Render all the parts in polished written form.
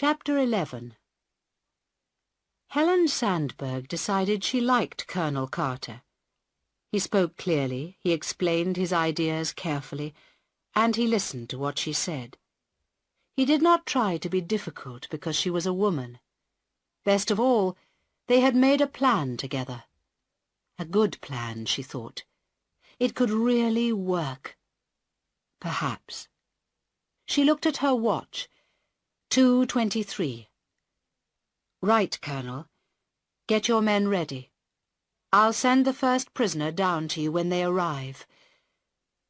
Chapter 11. Helen Sandberg decided she liked Colonel Carter. He spoke clearly, he explained his ideas carefully, and he listened to what she said. He did not try to be difficult because she was a woman. Best of all, they had made a plan together. A good plan, she thought. It could really work. Perhaps. She looked at her watch. 2:23. Right, Colonel. Get your men ready. I'll send the first prisoner down to you when they arrive.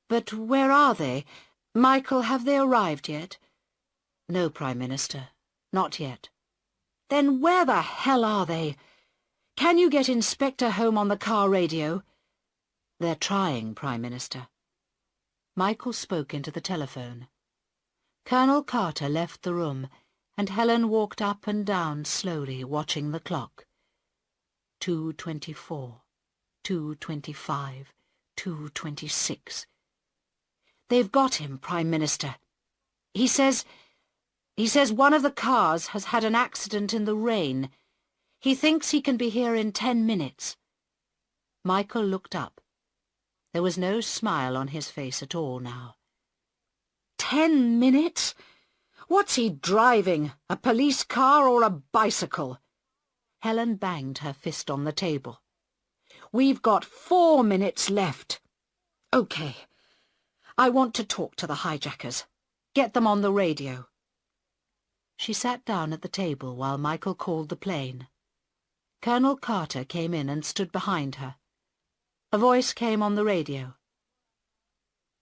But where are they? Michael, have they arrived yet? No, Prime Minister. Not yet. Then where the hell are they? Can you get Inspector home on the car radio? They're trying, Prime Minister. Michael spoke into the telephone. Colonel Carter left the room, and Helen walked up and down slowly, watching the clock. 2:24, 2:25, 2:26. They've got him, Prime Minister. He says one of the cars has had an accident in the rain. He thinks he can be here in 10 minutes. Michael looked up. There was no smile on his face at all now. 10 minutes? What's he driving, a police car or a bicycle? Helen banged her fist on the table. We've got 4 minutes left. Okay. I want to talk to the hijackers. Get them on the radio. She sat down at the table while Michael called the plane. Colonel Carter came in and stood behind her. A voice came on the radio.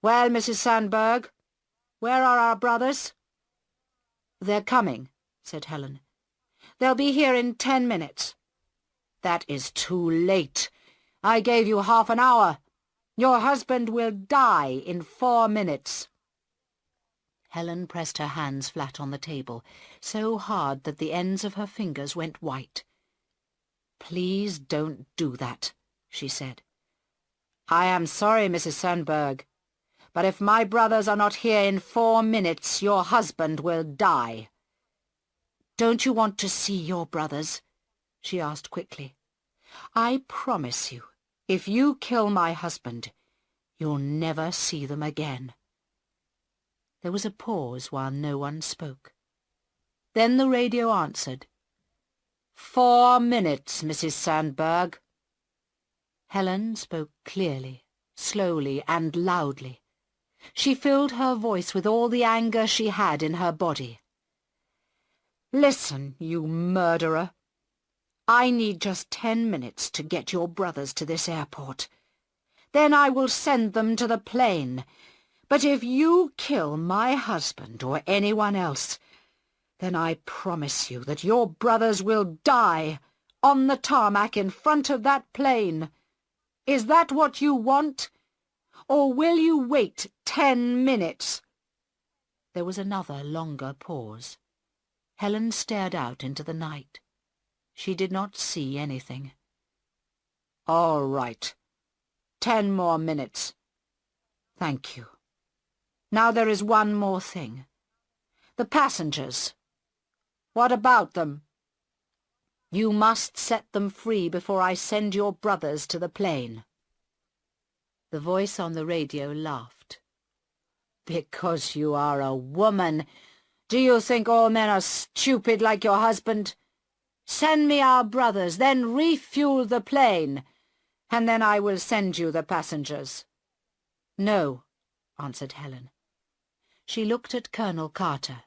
Well, Mrs. Sandberg, where are our brothers? They're coming, said Helen. They'll be here in 10 minutes. That is too late. I gave you half an hour. Your husband will die in 4 minutes. Helen pressed her hands flat on the table, so hard that the ends of her fingers went white. Please don't do that, she said. I am sorry, Mrs. Sandberg, but if my brothers are not here in 4 minutes, your husband will die. Don't you want to see your brothers? She asked quickly. I promise you, if you kill my husband, you'll never see them again. There was a pause while no one spoke. Then the radio answered. 4 minutes, Mrs. Sandberg. Helen spoke clearly, slowly and loudly. She filled her voice with all the anger she had in her body. Listen, you murderer. I need just 10 minutes to get your brothers to this airport. Then I will send them to the plane. But if you kill my husband or anyone else, then I promise you that your brothers will die on the tarmac in front of that plane. Is that what you want? Or will you wait 10 minutes? There was another longer pause. Helen stared out into the night. She did not see anything. All right. 10 more minutes. Thank you. Now there is one more thing. The passengers. What about them? You must set them free before I send your brothers to the plane. The voice on the radio laughed. Because you are a woman. Do you think all men are stupid like your husband? Send me our brothers, then refuel the plane, and then I will send you the passengers. No, answered Helen. She looked at Colonel Carter.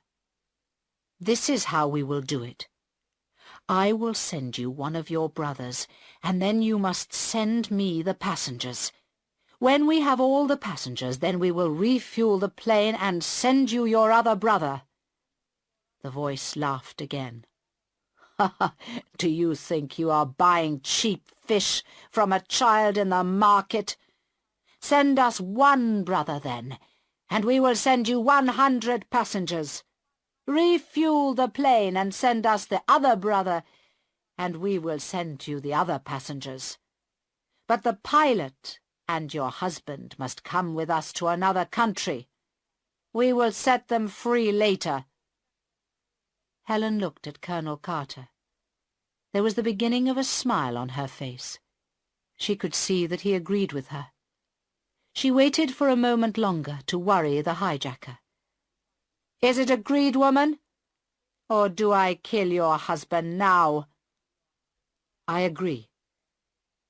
This is how we will do it. I will send you one of your brothers, and then you must send me the passengers. When we have all the passengers, then we will refuel the plane and send you your other brother. The voice laughed again. Ha ha! Do you think you are buying cheap fish from a child in the market? Send us one brother, then, and we will send you 100 passengers. Refuel the plane and send us the other brother, and we will send you the other passengers. But the pilot and your husband must come with us to another country. We will set them free later. Helen looked at Colonel Carter. There was the beginning of a smile on her face. She could see that he agreed with her. She waited for a moment longer to worry the hijacker. "Is it agreed, woman? Or do I kill your husband now?" "I agree.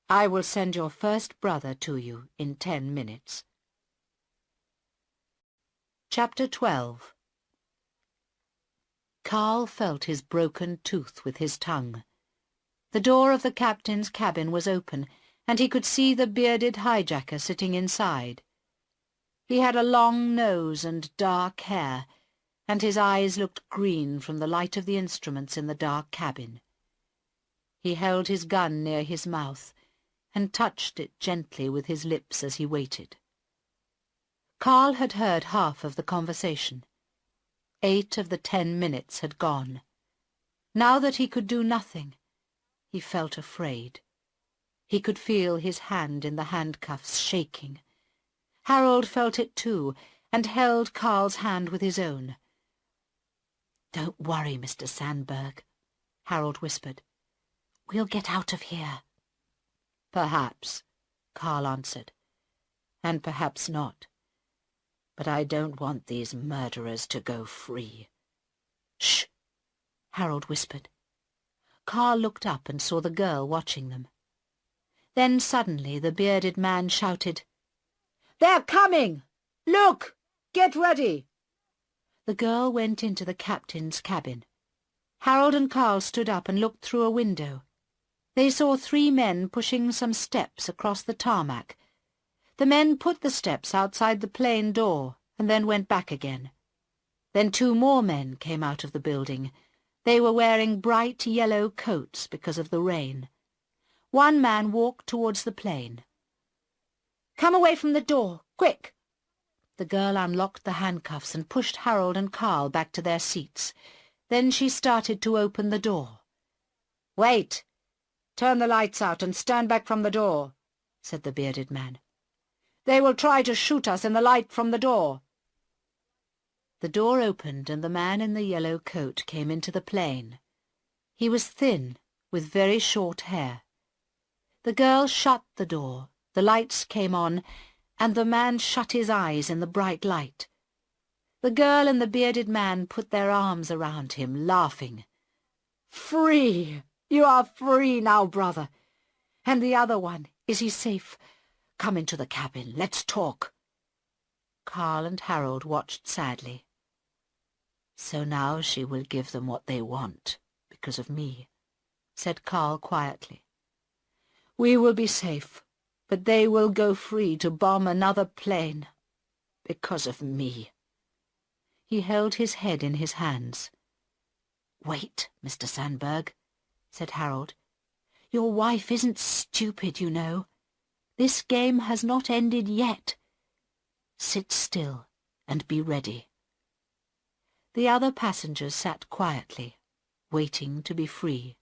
I will send your first brother to you in 10 minutes. Chapter 12. Carl felt his broken tooth with his tongue. The door of the captain's cabin was open, and he could see the bearded hijacker sitting inside. He had a long nose and dark hair, and his eyes looked green from the light of the instruments in the dark cabin. He held his gun near his mouth, and touched it gently with his lips as he waited. Carl had heard half of the conversation. 8 of the 10 minutes had gone. Now that he could do nothing, he felt afraid. He could feel his hand in the handcuffs shaking. Harold felt it too, and held Carl's hand with his own. "Don't worry, Mr. Sandberg," Harold whispered. "We'll get out of here." "Perhaps," Carl answered. "And perhaps not. But I don't want these murderers to go free." "Shh!" Harold whispered. Carl looked up and saw the girl watching them. Then suddenly the bearded man shouted, "They're coming! Look! Get ready!" The girl went into the captain's cabin. Harold and Carl stood up and looked through a window. They saw 3 men pushing some steps across the tarmac. The men put the steps outside the plane door and then went back again. Then 2 more men came out of the building. They were wearing bright yellow coats because of the rain. One man walked towards the plane. "Come away from the door, quick!" The girl unlocked the handcuffs and pushed Harold and Carl back to their seats. Then she started to open the door. "Wait! Turn the lights out and stand back from the door," said the bearded man. "They will try to shoot us in the light from the door." The door opened and the man in the yellow coat came into the plane. He was thin, with very short hair. The girl shut the door, the lights came on, and the man shut his eyes in the bright light. The girl and the bearded man put their arms around him, laughing. "Free! You are free now, brother. And the other one, is he safe? Come into the cabin, let's talk." Carl and Harold watched sadly. "So now she will give them what they want, because of me," said Carl quietly. "We will be safe, but they will go free to bomb another plane, because of me." He held his head in his hands. "Wait, Mr. Sandberg," said Harold. "Your wife isn't stupid, you know. This game has not ended yet. Sit still and be ready." The other passengers sat quietly, waiting to be free.